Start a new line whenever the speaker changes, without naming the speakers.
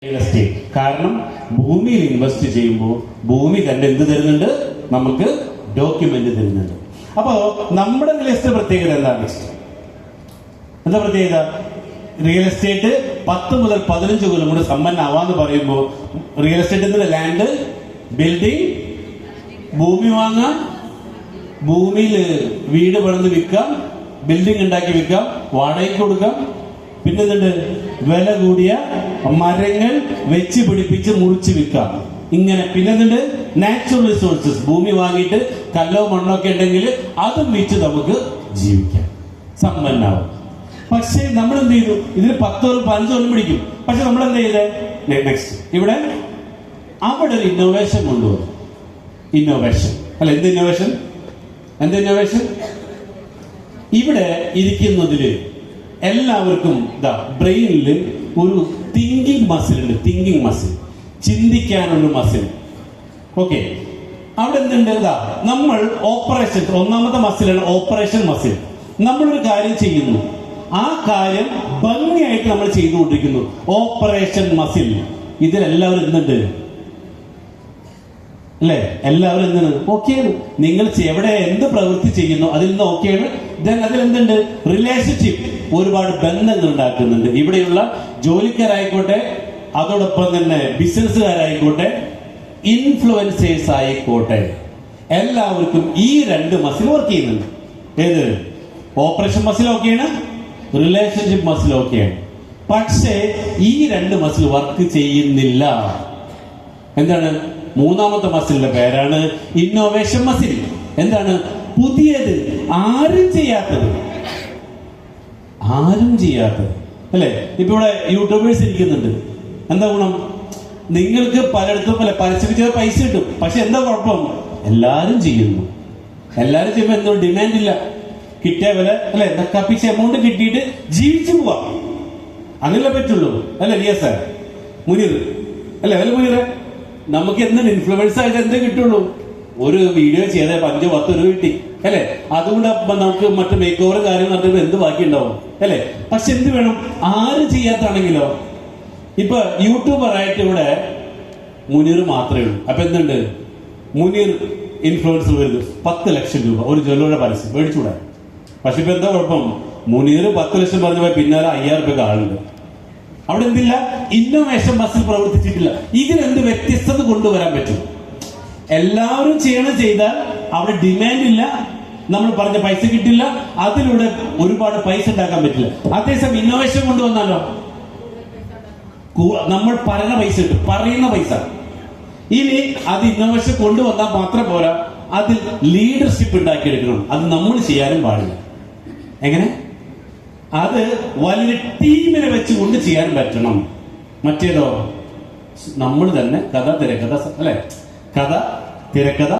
Real estate. കാരണം ഭൂമിയിൽ invest ചെയ്യുമ്പോൾ ഭൂമി തന്നെ എന്ത് തരുന്നുണ്ട്, നമുക്ക് ഡോക്യുമെന്റ് തരുന്നുണ്ട്. അപ്പോ നമ്മുടെ റിയൽ എസ്റ്റേറ്റ് പ്രത്യേകത എന്താണ്? എന്താ പ്രത്യേകത? റിയൽ എസ്റ്റേറ്റ് 10 മുതൽ 15 കൊല്ലം കൊണ്ട് സമ്പന്നാവാന്ന് പറയുമ്പോൾ റിയൽ എസ്റ്റേറ്റ് ലാൻഡ്, ബിൽഡിംഗ്, ഭൂമി വാങ്ങാം, ഭൂമിയിൽ വീട് പണിത് വിൽക്കാം, ബിൽഡിംഗ് ഉണ്ടാക്കി വിൽക്കാം, വാടകയ്ക്ക് കൊടുക്കാം. പിന്നെ വില കൂടിയ മരങ്ങൾ വെച്ച് പിടിപ്പിച്ച് മുറിച്ച് വിൽക്കാം. ഇങ്ങനെ പിന്നെ നാച്ചുറൽ റിസോഴ്സസ്, ഭൂമി വാങ്ങിയിട്ട് കല്ലോ മണ്ണോ ഒക്കെ ഉണ്ടെങ്കിൽ അതും വിറ്റ് നമുക്ക് ജീവിക്കാം, സമ്പന്നാവും. പക്ഷെ നമ്മൾ എന്ത് ചെയ്തു? ഇതിന് 10 or 15 കൊല്ലം പിടിക്കും. പക്ഷെ നമ്മൾ എന്ത് ചെയ്തേ? നെക്സ്റ്റ് ഇവിടെ അവിടെ ഒരു ഇന്നോവേഷൻ കൊണ്ടുവന്നു. ഇന്നോവേഷൻ അല്ല, എന്ത് ഇന്നോവേഷൻ? എന്ത് ഇന്നോവേഷൻ? ഇവിടെ ഇരിക്കുന്നതില് എല്ലാവർക്കും ബ്രെയിനിൽ ഒരു തിങ്കിങ് മസിൽ ഉണ്ട്. തിങ്കിങ് മസിൽ, ചിന്തിക്കാനുള്ള മസിൽ. ഓക്കെ, അവിടെ എന്തുണ്ട്? നമ്മൾ ഓപ്പറേഷൻ, ഒന്നാമത്തെ മസിലാണ് ഓപ്പറേഷൻ മസിൽ. നമ്മളൊരു കാര്യം ചെയ്യുന്നു, ആ കാര്യം ഭംഗിയായിട്ട് നമ്മൾ ചെയ്തുകൊണ്ടിരിക്കുന്നു, ഓപ്പറേഷൻ മസിൽ. ഇതിലെല്ലാവരും എന്തുണ്ട് അല്ലെ? എല്ലാവരും എന്താണ്? ഓക്കെയാണ്. നിങ്ങൾ എവിടെ എന്ത് പ്രവൃത്തി ചെയ്യുന്നു അതിൽ നിന്ന് ഓക്കെയാണ്. അതിൽ എന്തുണ്ട്? റിലേഷൻഷിപ്പ്, ഒരുപാട് ബന്ധങ്ങൾ ഉണ്ടാക്കുന്നുണ്ട്. ഇവിടെയുള്ള ജോലിക്കാരായിക്കോട്ടെ, അതോടൊപ്പം തന്നെ ബിസിനസ്സുകാരായിക്കോട്ടെ, ഇൻഫ്ലുവൻസേഴ്സ് ആയിക്കോട്ടെ, എല്ലാവർക്കും ഈ 2 മസിൽ വർക്ക് ചെയ്യുന്നുണ്ട്. ഏത്? ഓപ്പറേഷൻ മസിൽ ഓക്കെയാണ്, റിലേഷൻഷിപ്പ് മസിൽ ഓക്കെയാണ്. പക്ഷേ ഈ 2 മസിൽ വർക്ക് ചെയ്യുന്നില്ല. എന്താണ്? മൂന്നാമത്തെ മസിലിന്റെ പേരാണ് ഇന്നോവേഷൻ മസിൽ. എന്താണ്? പുതിയത്, ആരും ചെയ്യാത്തത്. ആരും ചെയ്യാത്തത് അല്ലെ? ഇപ്പൊ ഇവിടെ യൂട്യൂബേഴ്സ് ഇരിക്കുന്നുണ്ട്. എന്താ ഗുണം? നിങ്ങൾക്ക് പലയിടത്തും പരസ്യം ചെയ്ത പൈസ കിട്ടും. പക്ഷെ എന്താ കുഴപ്പം? എല്ലാരും ചെയ്യുന്നു. എല്ലാരും ചെയ്യുമ്പോ എന്തോ ഡിമാൻഡ് ഇല്ല. കിട്ടിയ വില അല്ലെ, കപ്പിച്ച എമൗണ്ട് കിട്ടിയിട്ട് ജീവിച്ചു പോവാം. അങ്ങനെ പറ്റുള്ളൂ അല്ലെ? ലിയാസ് സാർ, മുനീർ അല്ലെ? അല്ല മുനീറെ, നമുക്ക് എന്താണ് ഇൻഫ്ലുവൻസ് ആയിട്ട് എന്തേ കിട്ടുള്ളൂ? ഒരു വീഡിയോ ചെയ്ത 5-10 രൂപ കിട്ടി അല്ലെ? അതുകൊണ്ട് നമുക്ക് മറ്റു മേക്ക് ഓവർ കാര്യം നടത്തുമ്പോൾ എന്ത് ബാക്കി ഉണ്ടാവും അല്ലെ? പക്ഷെ എന്ത് വേണം? ആരും ചെയ്യാത്താണെങ്കിലോ? ഇപ്പൊ യൂട്യൂബർ ആയിട്ട് ഇവിടെ മുനീർ മാത്രമേ ഉള്ളൂ. അപ്പൊ എന്തുണ്ട്? മുനീർ ഇൻഫ്ലുവൻസർ വരുന്നു, 10 ലക്ഷം രൂപ ഒരു ജ്വല്ലറിയുടെ പരസ്യം മേടിച്ചുകൂടാ. പക്ഷെ ഇപ്പൊ എന്താ കുഴപ്പം? മുനീർ 10 ലക്ഷം പറഞ്ഞ പിന്നാലെ 5000 രൂപ ആളുണ്ട്. അവിടെ എന്തില്ല? Innovation muscle പ്രവർത്തിച്ചിട്ടില്ല. ഇതിനെന്ത് വ്യത്യസ്തത കൊണ്ടുവരാൻ പറ്റും? എല്ലാവരും ചെയ്താൽ അവിടെ ഡിമാൻഡ് ഇല്ല, നമ്മൾ പറഞ്ഞ പൈസ കിട്ടില്ല, അതിലൂടെ ഒരുപാട് പൈസ ഉണ്ടാക്കാൻ പറ്റില്ല. അതേസമയം ഇന്നോവേഷൻ കൊണ്ടുവന്നാലോ നമ്മൾ പറയുന്ന പൈസ കിട്ടും, പറയുന്ന പൈസ. ഇനി അത് ഇന്നോവേഷൻ കൊണ്ടുവന്നാൽ മാത്രം പോരാ, അതിൽ ലീഡർഷിപ്പ് ഉണ്ടാക്കിയെടുക്കണം. അത് നമ്മൾ ചെയ്യാനും പാടില്ല. എങ്ങനെ? അത് വലിയ ടീമിനെ വെച്ചുകൊണ്ട് ചെയ്യാൻ പറ്റണം. മറ്റേതോ നമ്മൾ തന്നെ കഥ തിരക്കഥ അല്ലെ? കഥ തിരക്കഥ